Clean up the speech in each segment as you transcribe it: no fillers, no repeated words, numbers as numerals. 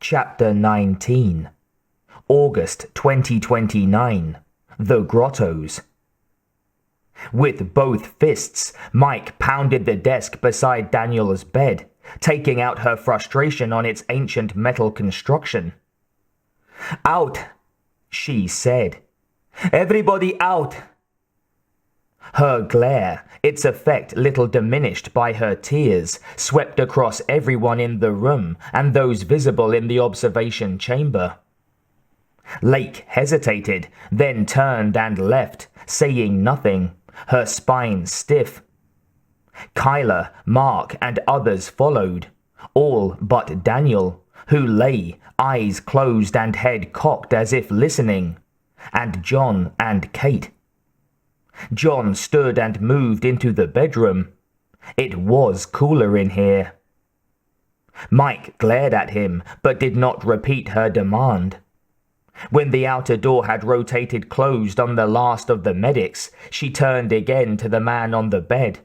Chapter 19. August 2029. The Grottos. With both fists, Mike pounded the desk beside Daniel's bed, taking out her frustration on its ancient metal construction. "Out," she said. "Everybody out." Her glare, its effect little diminished by her tears, swept across everyone in the room and those visible in the observation chamber. Lake hesitated, then turned and left, saying nothing, her spine stiff. Kyler, Mark, and others followed, all but Daniel, who lay, eyes closed and head cocked as if listening, and John and Kate. John stood and moved into the bedroom. It was cooler in here. Mike glared at him, but did not repeat her demand. When the outer door had rotated closed on the last of the medics, she turned again to the man on the bed.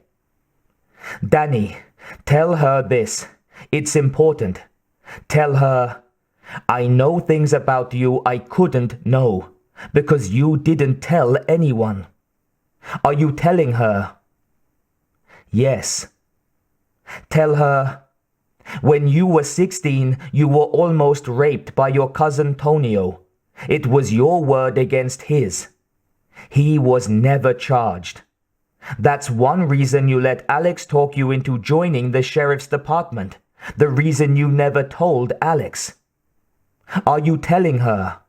"Danny, tell her this. It's important. Tell her, I know things about you I couldn't know, because you didn't tell anyone. Are you telling her?" "Yes." "Tell her, when you were 16, you were almost raped by your cousin Tonio. It was your word against his. He was never charged. That's one reason you let Alex talk you into joining the sheriff's department. The reason you never told Alex. Are you telling her?"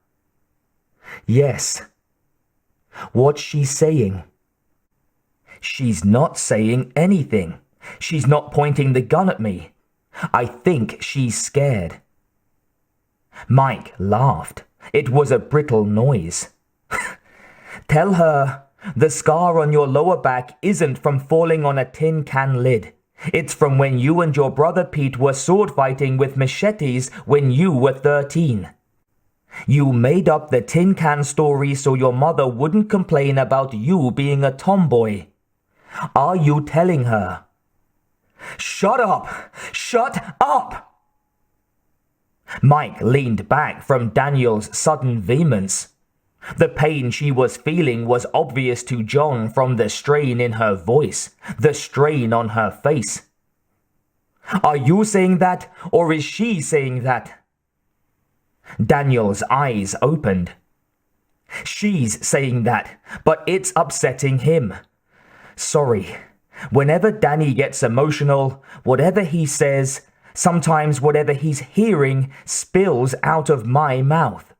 "Yes." "What's she saying?" "She's not saying anything. She's not pointing the gun at me. I think she's scared." Mike laughed. It was a brittle noise. "Tell her, the scar on your lower back isn't from falling on a tin can lid. It's from when you and your brother Pete were sword fighting with machetes when you were 13. You made up the tin can story so your mother wouldn't complain about you being a tomboy. Are you telling her?" "Shut up! Shut up!" Mike leaned back from Daniel's sudden vehemence. The pain she was feeling was obvious to John from the strain in her voice, the strain on her face. "Are you saying that, or is she saying that?" Daniel's eyes opened. "She's saying that, but it's upsetting him. Sorry. Whenever Danny gets emotional, whatever he says, sometimes whatever he's hearing spills out of my mouth."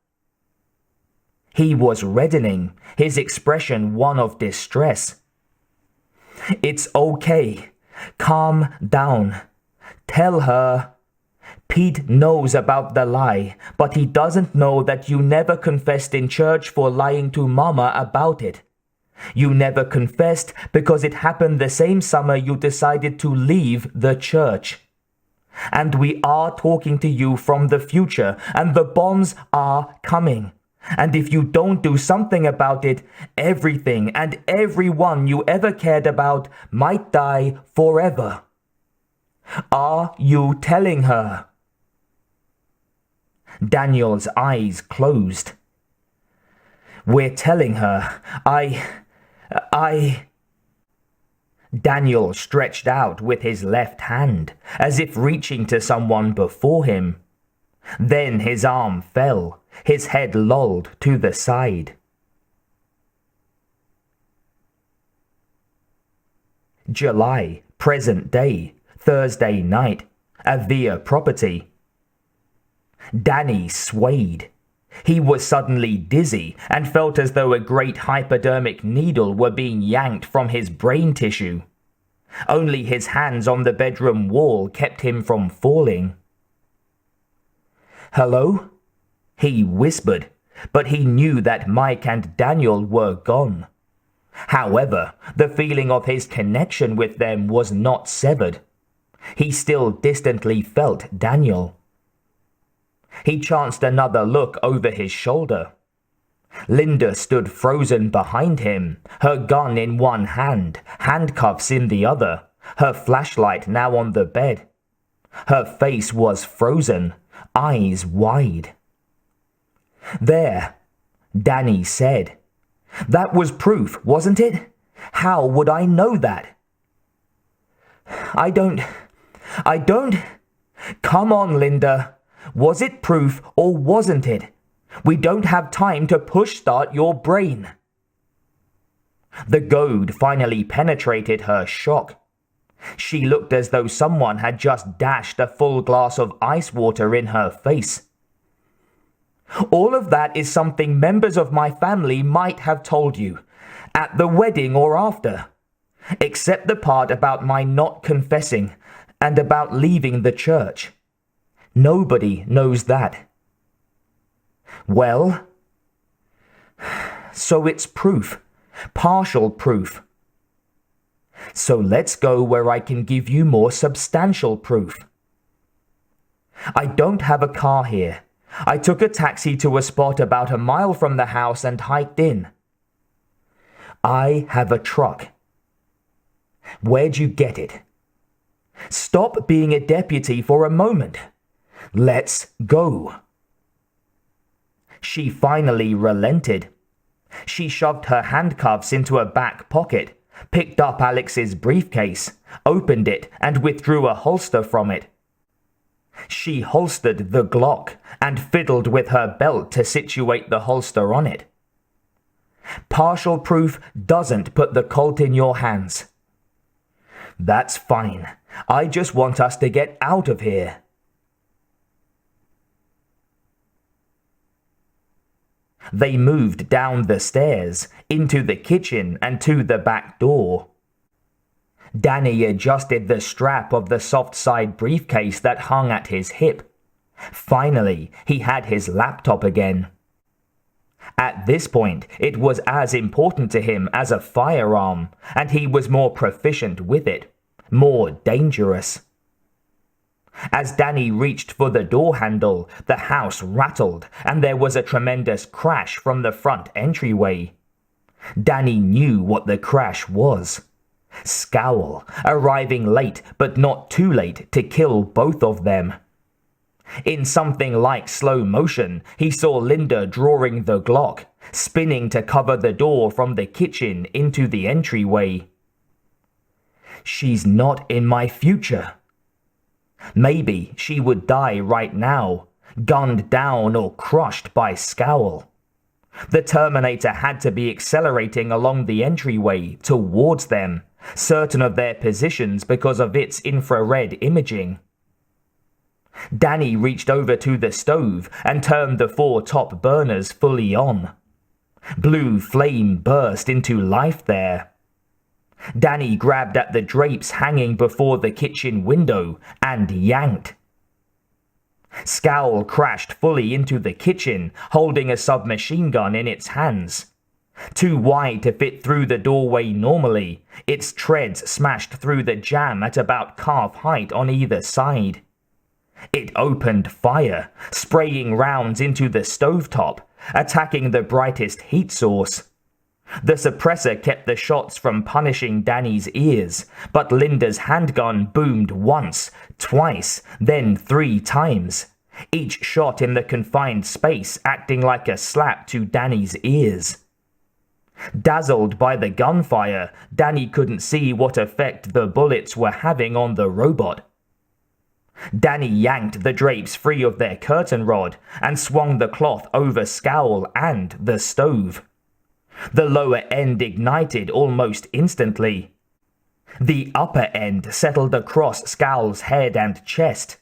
He was reddening, his expression one of distress. "It's okay. Calm down. Tell her. Pete knows about the lie, but he doesn't know that you never confessed in church for lying to Mama about it. You never confessed because it happened the same summer you decided to leave the church. And we are talking to you from the future, and the bombs are coming. And if you don't do something about it, everything and everyone you ever cared about might die forever. Are you telling her?" Daniel's eyes closed. "We're telling her. Daniel stretched out with his left hand, as if reaching to someone before him. Then his arm fell, his head lolled to the side. July, present day, Thursday night, Avila property. Danny swayed. He was suddenly dizzy and felt as though a great hypodermic needle were being yanked from his brain tissue. Only his hands on the bedroom wall kept him from falling. "Hello?" he whispered, but he knew that Mike and Daniel were gone. However, the feeling of his connection with them was not severed. He still distantly felt Daniel. He chanced another look over his shoulder. Linda stood frozen behind him, her gun in one hand, handcuffs in the other, her flashlight now on the bed. Her face was frozen, eyes wide. "There," Danny said. "That was proof, wasn't it? How would I know that?" I don't... Come on, Linda. Was it proof or wasn't it? We don't have time to push-start your brain." The goad finally penetrated her shock. She looked as though someone had just dashed a full glass of ice water in her face. "All of that is something members of my family might have told you, at the wedding or after. Except the part about my not confessing and about leaving the church. Nobody knows that." "Well, so it's proof, partial proof. So let's go where I can give you more substantial proof. I don't have a car here. I took a taxi to a spot about a mile from the house and hiked in. I have a truck. Where'd you get it? Stop being a deputy for a moment. Let's go." She finally relented. She shoved her handcuffs into a back pocket, picked up Alex's briefcase, opened it, and withdrew a holster from it. She holstered the Glock and fiddled with her belt to situate the holster on it. "Partial proof doesn't put the Colt in your hands." "That's fine. I just want us to get out of here." They moved down the stairs, into the kitchen and to the back door. Danny adjusted the strap of the soft-side briefcase that hung at his hip. Finally, he had his laptop again. At this point, it was as important to him as a firearm, and he was more proficient with it, more dangerous. As Danny reached for the door handle, the house rattled, and there was a tremendous crash from the front entryway. Danny knew what the crash was. Scowl, arriving late but not too late to kill both of them. In something like slow motion, he saw Linda drawing the Glock, spinning to cover the door from the kitchen into the entryway. She's not in my future. Maybe she would die right now, gunned down or crushed by Scowl. The Terminator had to be accelerating along the entryway towards them, certain of their positions because of its infrared imaging. Danny reached over to the stove and turned the 4 top burners fully on. Blue flame burst into life there. Danny grabbed at the drapes hanging before the kitchen window and yanked. Scowl crashed fully into the kitchen, holding a submachine gun in its hands. Too wide to fit through the doorway normally, its treads smashed through the jamb at about calf height on either side. It opened fire, spraying rounds into the stovetop, attacking the brightest heat source. The suppressor kept the shots from punishing Danny's ears, but Linda's handgun boomed once, twice, then 3 times, each shot in the confined space acting like a slap to Danny's ears. Dazzled by the gunfire, Danny couldn't see what effect the bullets were having on the robot. Danny yanked the drapes free of their curtain rod and swung the cloth over Scowl and the stove. The lower end ignited almost instantly. The upper end settled across Scowl's head and chest.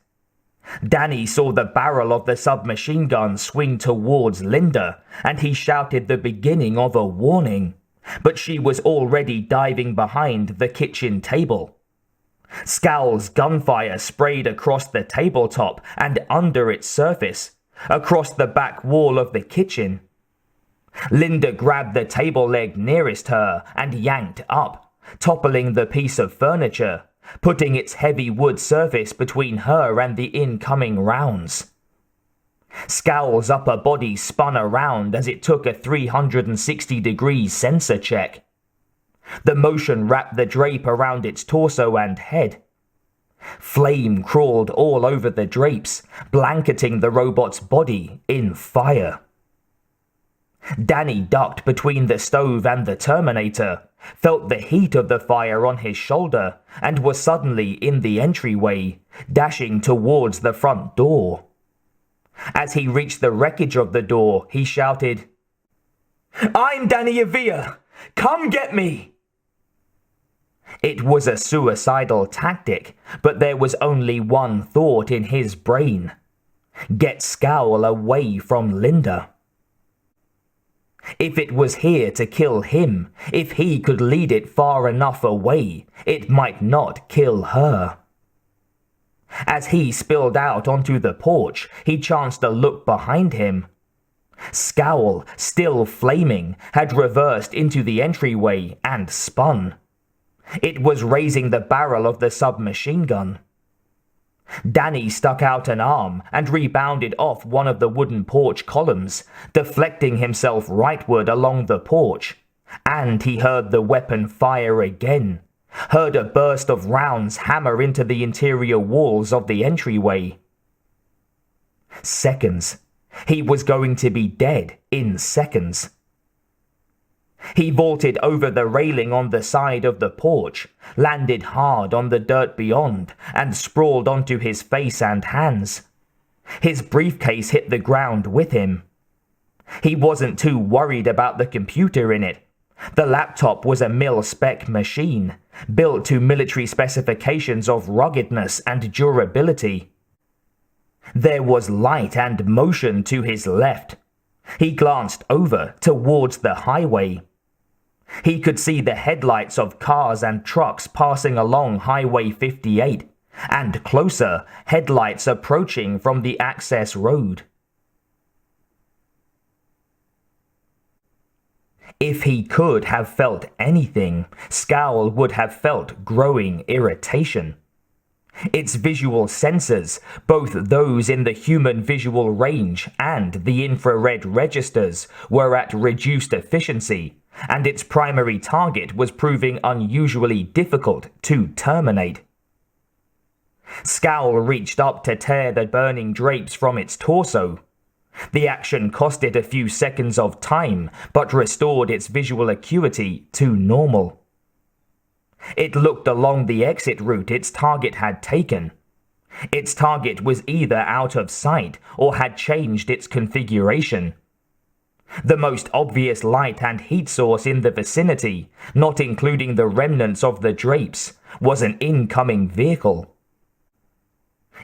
Danny saw the barrel of the submachine gun swing towards Linda, and he shouted the beginning of a warning, but she was already diving behind the kitchen table. Scowl's gunfire sprayed across the tabletop and under its surface, across the back wall of the kitchen. Linda grabbed the table leg nearest her and yanked up, toppling the piece of furniture, putting its heavy wood surface between her and the incoming rounds. Scowl's upper body spun around as it took a 360-degree sensor check. The motion wrapped the drape around its torso and head. Flame crawled all over the drapes, blanketing the robot's body in fire. Danny ducked between the stove and the Terminator, felt the heat of the fire on his shoulder, and was suddenly in the entryway, dashing towards the front door. As he reached the wreckage of the door, he shouted, "I'm Danny Avila! Come get me!" It was a suicidal tactic, but there was only one thought in his brain: get Scowl away from Linda. If it was here to kill him, if he could lead it far enough away, it might not kill her. As he spilled out onto the porch, he chanced a look behind him. Scowl, still flaming, had reversed into the entryway and spun. It was raising the barrel of the submachine gun. Danny stuck out an arm and rebounded off one of the wooden porch columns, deflecting himself rightward along the porch, and he heard the weapon fire again, heard a burst of rounds hammer into the interior walls of the entryway. Seconds. He was going to be dead in seconds. He vaulted over the railing on the side of the porch, landed hard on the dirt beyond, and sprawled onto his face and hands. His briefcase hit the ground with him. He wasn't too worried about the computer in it. The laptop was a mil-spec machine, built to military specifications of ruggedness and durability. There was light and motion to his left. He glanced over towards the highway. He could see the headlights of cars and trucks passing along Highway 58, and closer, headlights approaching from the access road. If he could have felt anything, Scowl would have felt growing irritation. Its visual sensors, both those in the human visual range and the infrared registers, were at reduced efficiency, and its primary target was proving unusually difficult to terminate. Scowl reached up to tear the burning drapes from its torso. The action cost it a few seconds of time, but restored its visual acuity to normal. It looked along the exit route its target had taken. Its target was either out of sight or had changed its configuration. The most obvious light and heat source in the vicinity, not including the remnants of the drapes, was an incoming vehicle.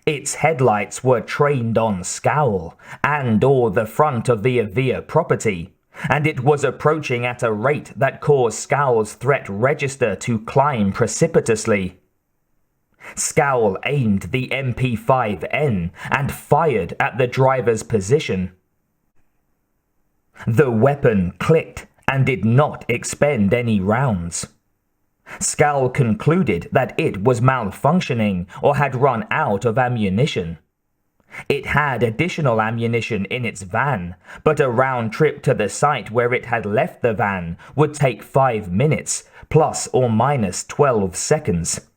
Its headlights were trained on Scowl and/or the front of the Avila property, and it was approaching at a rate that caused Scowl's threat register to climb precipitously. Scowl aimed the MP5N and fired at the driver's position. The weapon clicked and did not expend any rounds. Scowl concluded that it was malfunctioning or had run out of ammunition. It had additional ammunition in its van, but a round trip to the site where it had left the van would take 5 minutes, plus or minus 12 seconds.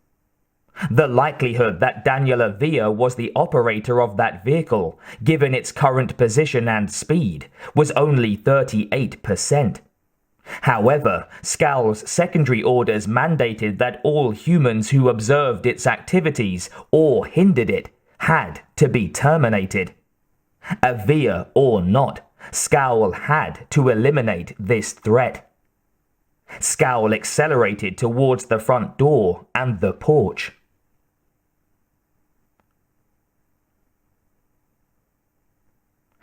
The likelihood that Daniel Avila was the operator of that vehicle, given its current position and speed, was only 38%. However, Scowl's secondary orders mandated that all humans who observed its activities or hindered it had to be terminated. Avila or not, Scowl had to eliminate this threat. Scowl accelerated towards the front door and the porch.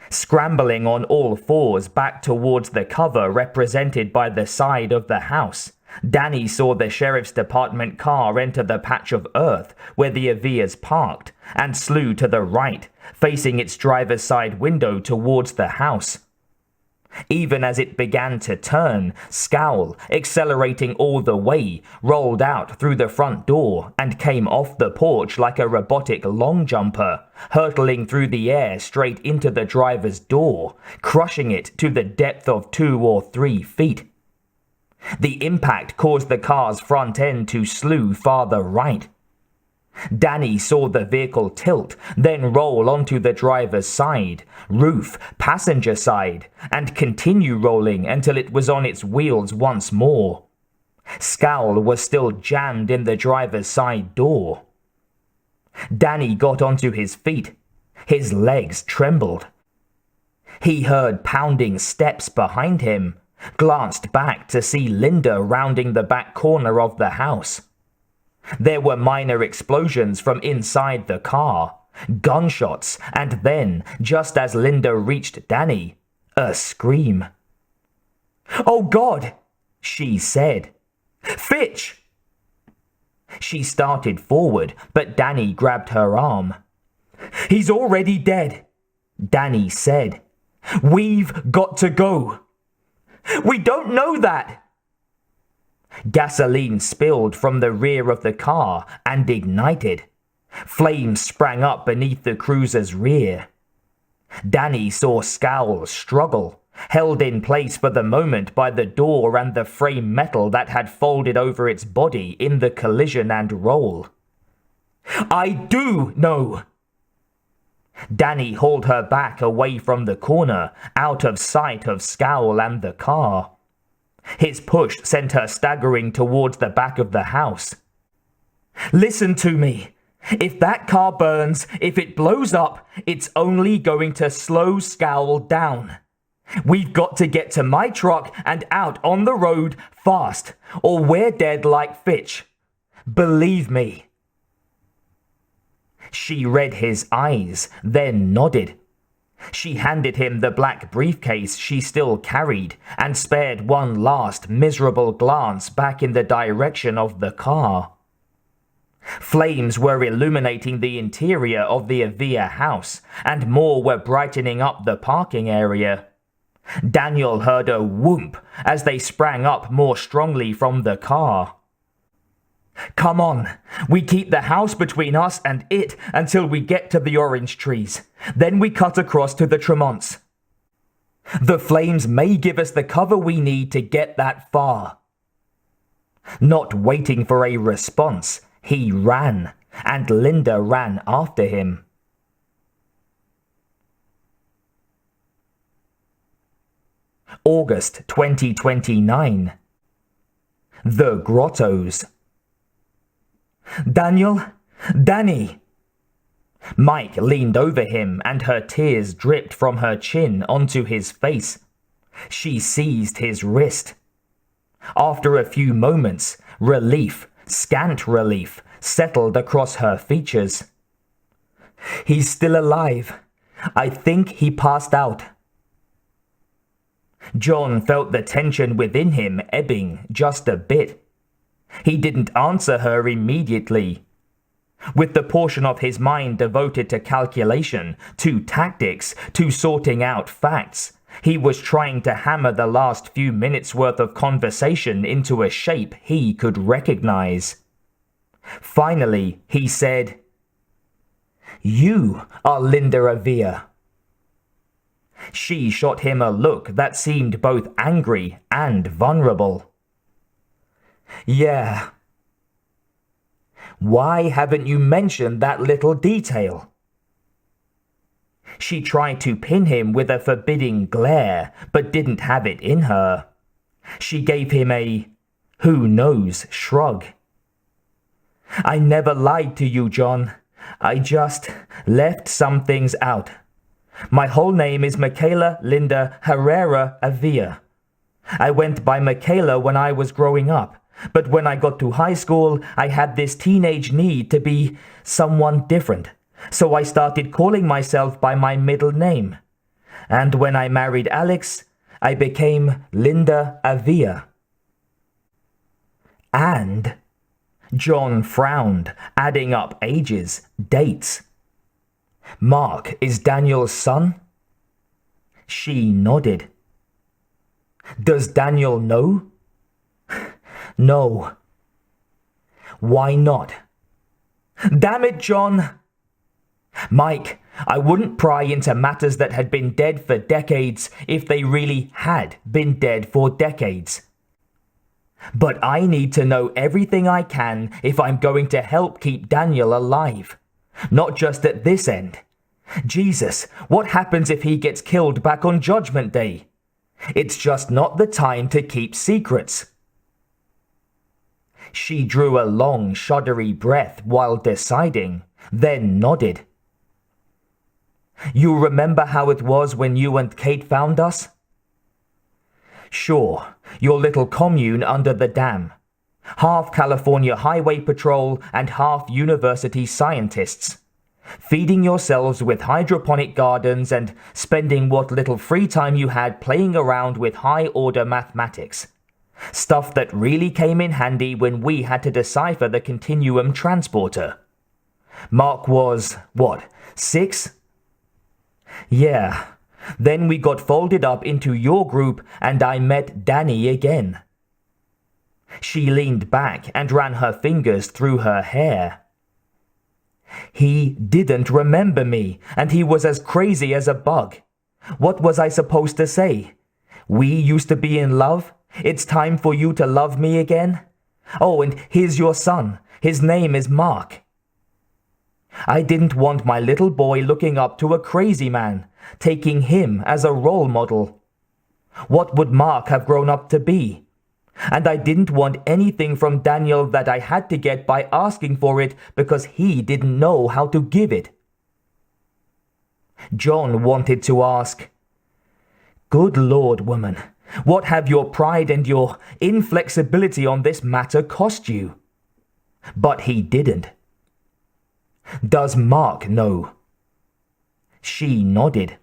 Scrambling on all fours back towards the cover represented by the side of the house, Danny saw the sheriff's department car enter the patch of earth where the Avilas parked and slew to the right, facing its driver's side window towards the house. Even as it began to turn, Scowl, accelerating all the way, rolled out through the front door and came off the porch like a robotic long jumper, hurtling through the air straight into the driver's door, crushing it to the depth of 2 or 3 feet. The impact caused the car's front end to slew farther right. Danny saw the vehicle tilt, then roll onto the driver's side, roof, passenger side, and continue rolling until it was on its wheels once more. Scowl was still jammed in the driver's side door. Danny got onto his feet. His legs trembled. He heard pounding steps behind him, glanced back to see Linda rounding the back corner of the house. There were minor explosions from inside the car, gunshots, and then, just as Linda reached Danny, a scream. "Oh God!" she said. "Fitch!" She started forward, but Danny grabbed her arm. "He's already dead," Danny said. "We've got to go." "We don't know that!" Gasoline spilled from the rear of the car and ignited. Flames sprang up beneath the cruiser's rear. Danny saw Scowl struggle, held in place for the moment by the door and the frame metal that had folded over its body in the collision and roll. "I do know!" Danny hauled her back away from the corner, out of sight of Scowl and the car. His push sent her staggering towards the back of the house. "Listen to me. If that car burns, if it blows up, it's only going to slow Scowl down. We've got to get to my truck and out on the road fast, or we're dead like Fitch. Believe me." She read his eyes, then nodded. She handed him the black briefcase she still carried and spared one last miserable glance back in the direction of the car. Flames were illuminating the interior of the Avila house, and more were brightening up the parking area. Daniel heard a whoomp as they sprang up more strongly from the car. "Come on, we keep the house between us and it until we get to the orange trees. Then we cut across to the Tremonts. The flames may give us the cover we need to get that far." Not waiting for a response, he ran, and Linda ran after him. August 2029. The Grottos. "Daniel? Danny!" Mike leaned over him and her tears dripped from her chin onto his face. She seized his wrist. After a few moments, relief, scant relief, settled across her features. "He's still alive. I think he passed out." John felt the tension within him ebbing just a bit. He didn't answer her immediately. With the portion of his mind devoted to calculation, to tactics, to sorting out facts, he was trying to hammer the last few minutes' worth of conversation into a shape he could recognize. Finally, he said, "You are Linda Avila." She shot him a look that seemed both angry and vulnerable. "Yeah." "Why haven't you mentioned that little detail?" She tried to pin him with a forbidding glare, but didn't have it in her. She gave him a "who knows" shrug. "I never lied to you, John. I just left some things out. My whole name is Michaela Linda Herrera Avila. I went by Michaela when I was growing up, but when I got to high school, I had this teenage need to be someone different, so I started calling myself by my middle name. And when I married Alex, I became Linda Avila." "And?" John frowned, adding up ages, dates. "Mark is Daniel's son?" She nodded. "Does Daniel know?" "No." "Why not?" "Damn it, John!" "Mike, I wouldn't pry into matters that had been dead for decades if they really had been dead for decades." But I need to know everything I can if I'm going to help keep Daniel alive. Not just at this end. Jesus, what happens if he gets killed back on Judgment Day? It's just not the time to keep secrets. She drew a long, shuddery breath while deciding, then nodded. You remember how it was when you and Kate found us? Sure, your little commune under the dam. Half California Highway Patrol and half university scientists. Feeding yourselves with hydroponic gardens and spending what little free time you had playing around with high-order mathematics. Stuff that really came in handy when we had to decipher the continuum transporter. Mark was, 6? Yeah. Then we got folded up into your group and I met Danny again. She leaned back and ran her fingers through her hair. He didn't remember me, and he was as crazy as a bug. What was I supposed to say? We used to be in love? It's time for you to love me again? Oh, and here's your son. His name is Mark. I didn't want my little boy looking up to a crazy man, taking him as a role model. What would Mark have grown up to be? And I didn't want anything from Daniel that I had to get by asking for it because he didn't know how to give it. John wanted to ask, Good Lord, woman, what have your pride and your inflexibility on this matter cost you? But he didn't. Does Mark know? She nodded.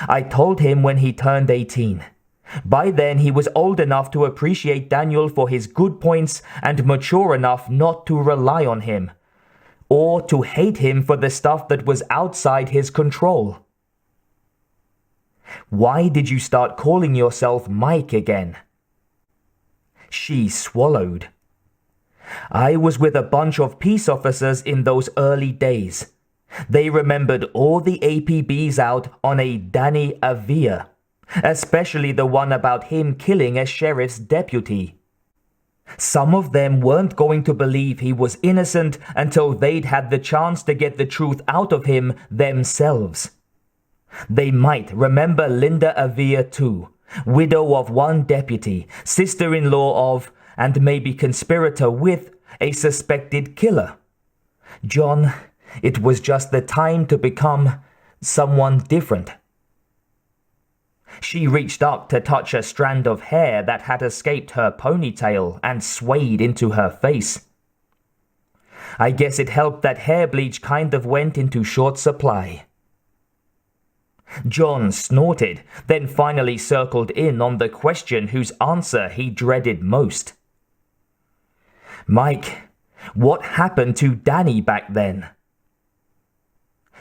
I told him when he turned 18. By then he was old enough to appreciate Daniel for his good points and mature enough not to rely on him, or to hate him for the stuff that was outside his control. Why did you start calling yourself Mike again? She swallowed. I was with a bunch of peace officers in those early days. They remembered all the APBs out on a Danny Avila, especially the one about him killing a sheriff's deputy. Some of them weren't going to believe he was innocent until they'd had the chance to get the truth out of him themselves. They might remember Linda Avila too, widow of one deputy, sister-in-law of, and maybe conspirator with, a suspected killer. John, it was just the time to become someone different. She reached up to touch a strand of hair that had escaped her ponytail and swayed into her face. I guess it helped that hair bleach kind of went into short supply. John snorted, then finally circled in on the question whose answer he dreaded most. Mike, what happened to Danny back then?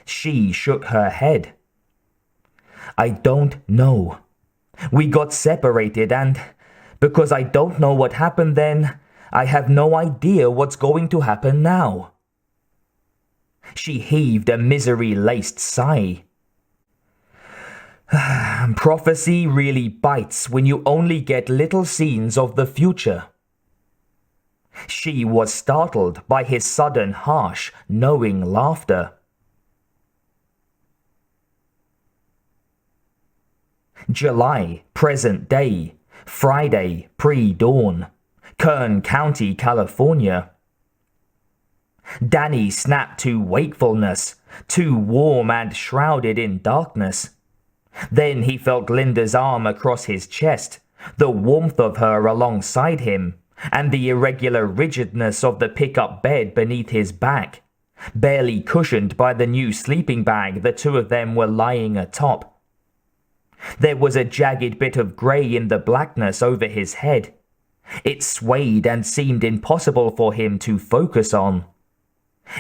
She shook her head. I don't know. We got separated and, because I don't know what happened then, I have no idea what's going to happen now. She heaved a misery-laced sigh. Prophecy really bites when you only get little scenes of the future. She was startled by his sudden harsh, knowing laughter. July, present day, Friday, pre-dawn, Kern County, California. Danny snapped to wakefulness, too warm and shrouded in darkness. Then he felt Linda's arm across his chest, the warmth of her alongside him, and the irregular rigidness of the pickup bed beneath his back, barely cushioned by the new sleeping bag the two of them were lying atop. There was a jagged bit of grey in the blackness over his head. It swayed and seemed impossible for him to focus on.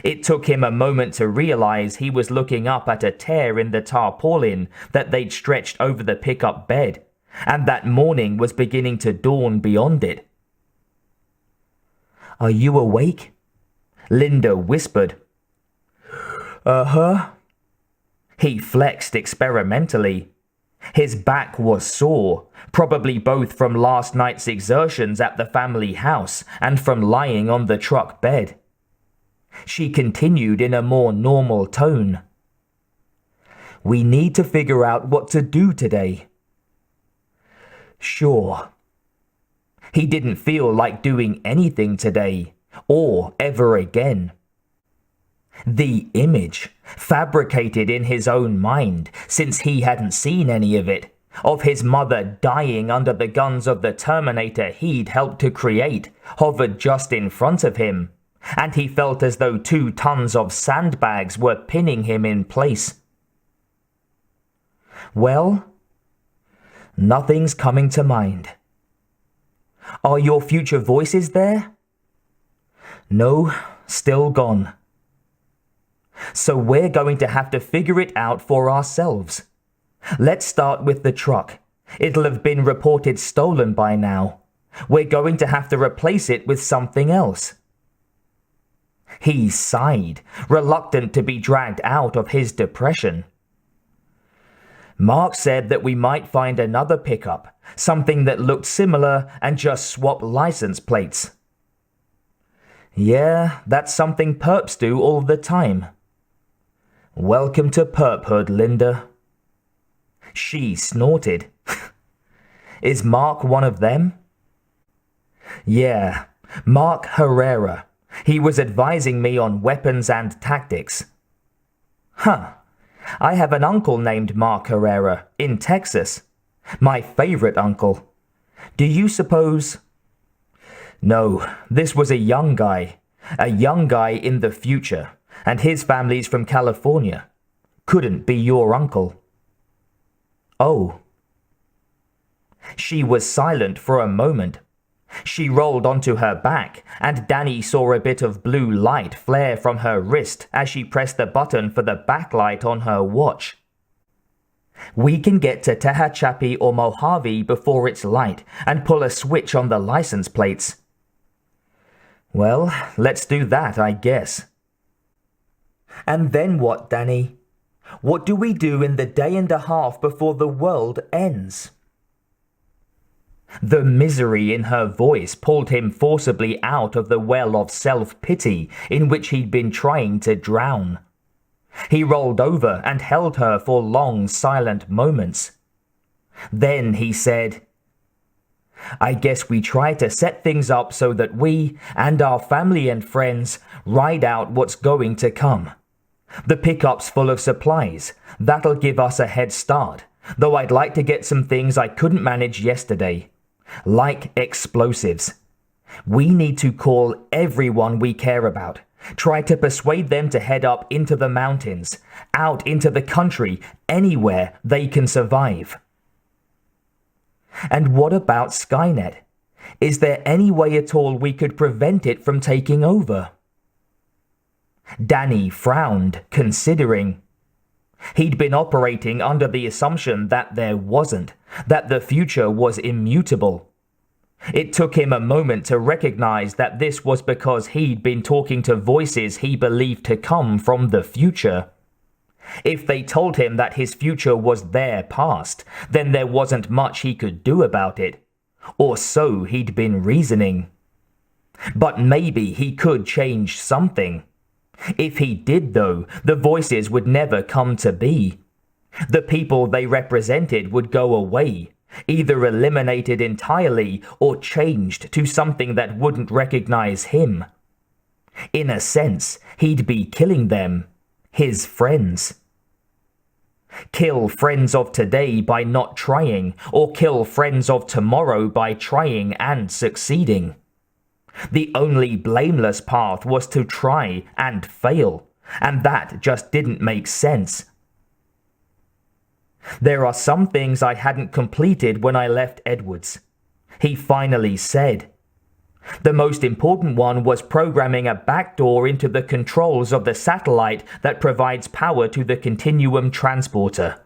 It took him a moment to realize he was looking up at a tear in the tarpaulin that they'd stretched over the pickup bed, and that morning was beginning to dawn beyond it. Are you awake? Linda whispered. Uh-huh. He flexed experimentally. His back was sore, probably both from last night's exertions at the family house and from lying on the truck bed. She continued in a more normal tone. "We need to figure out what to do today." "Sure." He didn't feel like doing anything today, or ever again. The image, fabricated in his own mind, since he hadn't seen any of it, of his mother dying under the guns of the Terminator he'd helped to create, hovered just in front of him, and he felt as though 2 tons of sandbags were pinning him in place. "Well, nothing's coming to mind." "Are your future voices there?" "No, still gone." "So we're going to have to figure it out for ourselves. Let's start with the truck. It'll have been reported stolen by now. We're going to have to replace it with something else." He sighed, reluctant to be dragged out of his depression. "Mark said that we might find another pickup, something that looked similar, and just swap license plates." "Yeah, that's something perps do all the time." "Welcome to perphood, Linda." She snorted. "Is Mark one of them?" "Yeah, Mark Herrera. He was advising me on weapons and tactics." "Huh. I have an uncle named Mark Herrera in Texas. My favorite uncle. Do you suppose—" "No, this was a young guy in the future, and his family's from California. Couldn't be your uncle." "Oh." She was silent for a moment. She rolled onto her back, and Danny saw a bit of blue light flare from her wrist as she pressed the button for the backlight on her watch. "We can get to Tehachapi or Mojave before it's light and pull a switch on the license plates." "Well, let's do that, I guess." "And then what, Danny? What do we do in the day and a half before the world ends?" The misery in her voice pulled him forcibly out of the well of self-pity in which he'd been trying to drown. He rolled over and held her for long, silent moments. Then he said, "I guess we try to set things up so that we and our family and friends ride out what's going to come. The pickup's full of supplies. That'll give us a head start, though I'd like to get some things I couldn't manage yesterday. Like explosives. We need to call everyone we care about. Try to persuade them to head up into the mountains, out into the country, anywhere they can survive." "And what about Skynet? Is there any way at all we could prevent it from taking over?" Danny frowned, considering. He'd been operating under the assumption that there wasn't, that the future was immutable. It took him a moment to recognize that this was because he'd been talking to voices he believed to come from the future. If they told him that his future was their past, then there wasn't much he could do about it. Or so he'd been reasoning. But maybe he could change something. If he did, though, the voices would never come to be. The people they represented would go away, either eliminated entirely or changed to something that wouldn't recognize him. In a sense, he'd be killing them, his friends. Kill friends of today by not trying, or kill friends of tomorrow by trying and succeeding. The only blameless path was to try and fail, and that just didn't make sense. "There are some things I hadn't completed when I left Edwards," he finally said. "The most important one was programming a backdoor into the controls of the satellite that provides power to the Continuum transporter.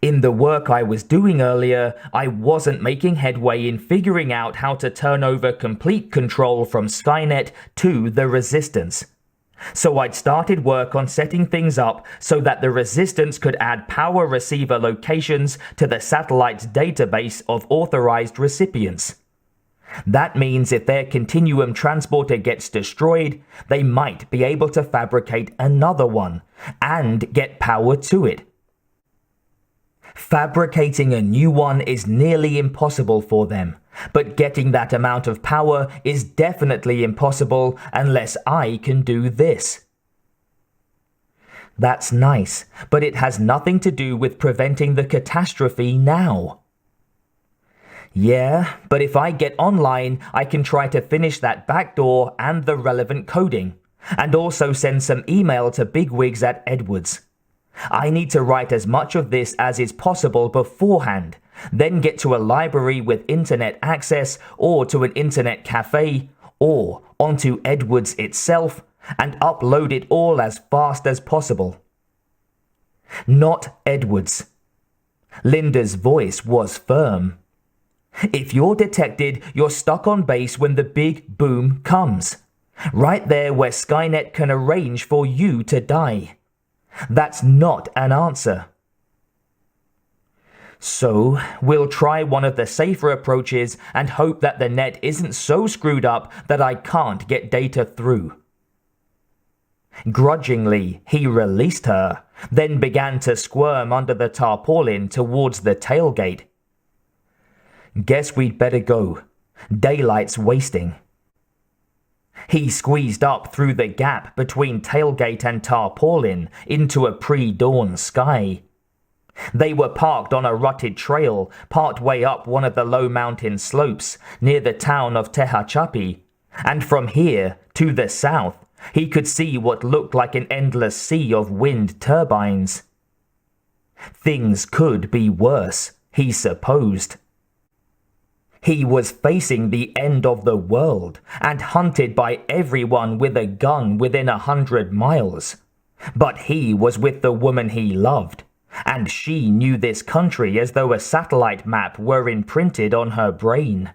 In the work I was doing earlier, I wasn't making headway in figuring out how to turn over complete control from Skynet to the Resistance. So I'd started work on setting things up so that the Resistance could add power receiver locations to the satellite's database of authorized recipients. That means if their continuum transporter gets destroyed, they might be able to fabricate another one and get power to it. Fabricating a new one is nearly impossible for them, but getting that amount of power is definitely impossible unless I can do this. That's nice, but it has nothing to do with preventing the catastrophe now. Yeah, but if I get online, I can try to finish that backdoor and the relevant coding, and also send some email to bigwigs at Edwards. I need to write as much of this as is possible beforehand, then get to a library with internet access or to an internet cafe or onto Edwards itself and upload it all as fast as possible. Not Edwards. Linda's voice was firm. If you're detected, you're stuck on base when the big boom comes. Right there where Skynet can arrange for you to die. That's not an answer. So, we'll try one of the safer approaches and hope that the net isn't so screwed up that I can't get data through. Grudgingly, he released her, then began to squirm under the tarpaulin towards the tailgate. Guess we'd better go. Daylight's wasting. He squeezed up through the gap between tailgate and tarpaulin into a pre-dawn sky. They were parked on a rutted trail partway up one of the low mountain slopes near the town of Tehachapi, and from here, to the south, he could see what looked like an endless sea of wind turbines. Things could be worse, he supposed. He was facing the end of the world and hunted by everyone with a gun within 100 miles. But he was with the woman he loved, and she knew this country as though a satellite map were imprinted on her brain.